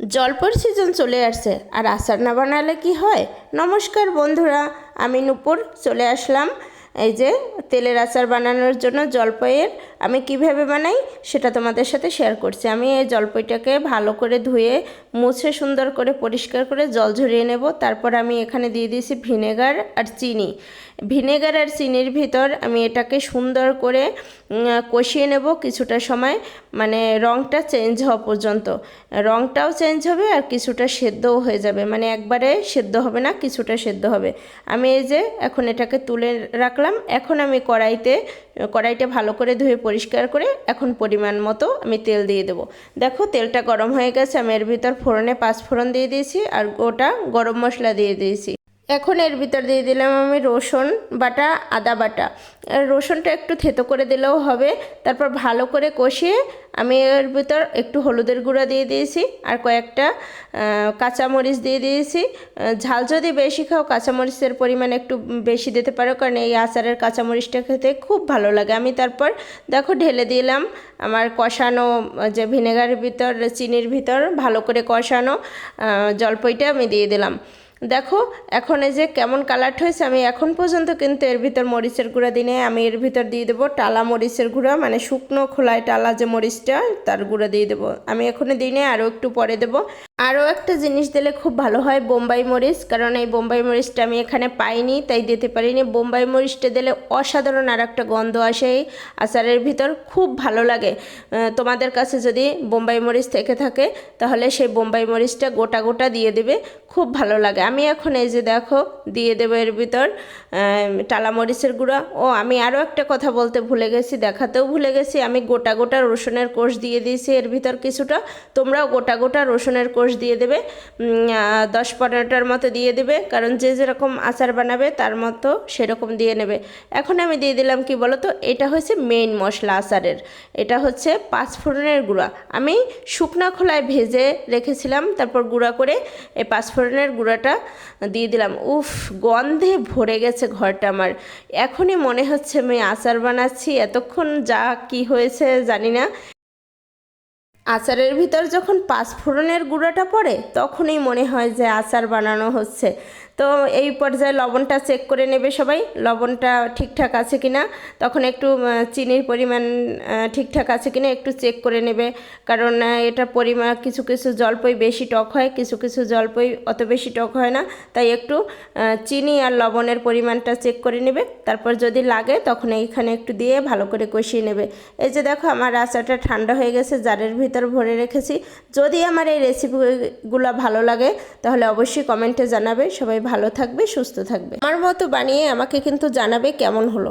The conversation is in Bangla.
জলপর সিজন চলে আসছে আর আচার না বানালে কি হয়। নমস্কার বন্ধুরা, আমি নূপুর চলে আসলাম এই যে তেলের আচার বানানোর জন্য। জলপাইয়ের আমি কিভাবে বানাই সেটা তোমাদের সাথে শেয়ার করছি। আমি এই জলপাইটাকে ভালো করে ধুয়ে মুছে সুন্দর করে পরিষ্কার করে জল ঝরিয়ে নেব। তারপর আমি এখানে দিয়ে দিয়েছি ভিনেগার আর চিনি। ভিনেগার আর চিনির ভিতর আমি এটাকে সুন্দর করে কষিয়ে নেব কিছুটা সময়, মানে রঙটা চেঞ্জ হওয়া পর্যন্ত। রঙটাও চেঞ্জ হবে আর কিছুটা সেদ্ধও হয়ে যাবে, মানে একবারে সেদ্ধ হবে না, কিছুটা সেদ্ধ হবে। আমি এই যে এখন এটাকে তুলে রাখলাম। এখন আমি কড়াইটা ভালো করে ধুয়ে পরিষ্কার করে এখন পরিমাণ মতো আমি তেল দিয়ে দেবো। দেখো তেলটা গরম হয়ে গেছে। আমি এর ভিতর ফোড়নে 5 ফোড়ন দিয়ে দিয়েছি আর গোটা গরম মশলা দিয়ে দিয়েছি। এখন এর ভিতর দিয়ে দিলাম আমি রসুন বাটা, আদা বাটা। রসুনটা একটু থেতো করে দিলেও হবে। তারপর ভালো করে কষিয়ে আমি এর ভিতর একটু হলুদের গুঁড়া দিয়ে দিয়েছি আর কয়েকটা কাঁচামরিচ দিয়ে দিয়েছি। ঝাল যদি বেশি খাও কাঁচামরিচের পরিমাণ একটু বেশি দিতে পারো, কারণ এই আচারের কাঁচামরিচটা খেতে খুব ভালো লাগে। আমি তারপর দেখো ঢেলে দিলাম আমার কষানো যে ভিনেগারের ভিতর চিনির ভিতর ভালো করে কষানো জলপাইটা আমি দিয়ে দিলাম। দেখো এখন এই যে কেমন কালারটা হয়েছে। আমি এখন পর্যন্ত কিন্তু এর ভিতর মরিচের গুঁড়া দিনে আমি এর ভিতর দিয়ে দেবো টালা মরিচের গুঁড়া, মানে শুকনো খোলায় টালা যে মরিচটা তার গুঁড়া দিয়ে দেবো। আমি এখনই দিনে আরও একটু পরে দেবো। আরও একটা জিনিস দিলে খুব ভালো হয়, বোম্বাই মরিচ, কারণ এই বোম্বাই মরিচটা আমি এখানে পাইনি তাই দিতে পারিনি। বোম্বাই মরিচটা দিলে অসাধারণ আর একটা গন্ধ আসে এই আচারের ভিতর, খুব ভালো লাগে। তোমাদের কাছে যদি বোম্বাই মরিচ থেকে থাকে তাহলে সেই বোম্বাই মরিচটা গোটা গোটা দিয়ে দেবে, খুব ভালো লাগে। আমি এখন এই যে দেখো দিয়ে দেবো এর ভিতর টালা মরিচের গুঁড়া। ও আমি আরও একটা কথা বলতে ভুলে গেছি, দেখাতেও ভুলে গেছি, আমি গোটা গোটা রসুনের কোষ দিয়ে দিয়েছি এর ভিতর কিছুটা। তোমরাও গোটা গোটা রসুনের কোষ দিয়ে দেবে, 10-15টার মতো দিয়ে দেবে, কারণ যে যেরকম আচার বানাবে তার মতো সেরকম দিয়ে নেবে। এখন আমি দিয়ে দিলাম কি বলো তো, এটা হচ্ছে মেইন মশলা আচারের, এটা হচ্ছে 5 ফোড়নের গুঁড়া। আমি শুকনা খোলায় ভেজে রেখেছিলাম, তারপর গুঁড়া করে এই 5 ফোড়নের গুঁড়াটা দিয়ে দিলাম। উফ, গন্ধে ভরে গেছে ঘরটা আমার। এখনই মনে হচ্ছে আমি আচার বানাচ্ছি। এতক্ষণ যা কি হয়েছে জানি না। আচারের ভিতর যখন 5 ফোড়নের গুঁড়োটা পড়ে তখনই মনে হয় যে আচার বানানো হচ্ছে। তো এই পর্যায়ে লবণটা চেক করে নেবে সবাই, লবণটা ঠিকঠাক আছে কিনা। তখন একটু চিনির পরিমাণ ঠিকঠাক আছে কিনা একটু চেক করে নেবে, কারণ এটা পরিমাণ কিছু কিছু জলপাই বেশি টক হয়, কিছু কিছু জলপাই অত বেশি টক হয় না, তাই একটু চিনি আর লবণের পরিমাণটা চেক করে নেবে। তারপর যদি লাগে তখন এইখানে একটু দিয়ে ভালো করে কষিয়ে নেবে। এই যে দেখো আমার আচারটা ঠান্ডা হয়ে গেছে, জারের ভিতর ভরে রেখেছি। যদি আমার এই রেসিপিগুলো ভালো লাগে তাহলে অবশ্যই কমেন্টে জানাবে। সবাই ভালো থাকবে, সুস্থ থাকবে। আমার মতো বানিয়ে আমাকে কিন্তু জানাবে কেমন হলো।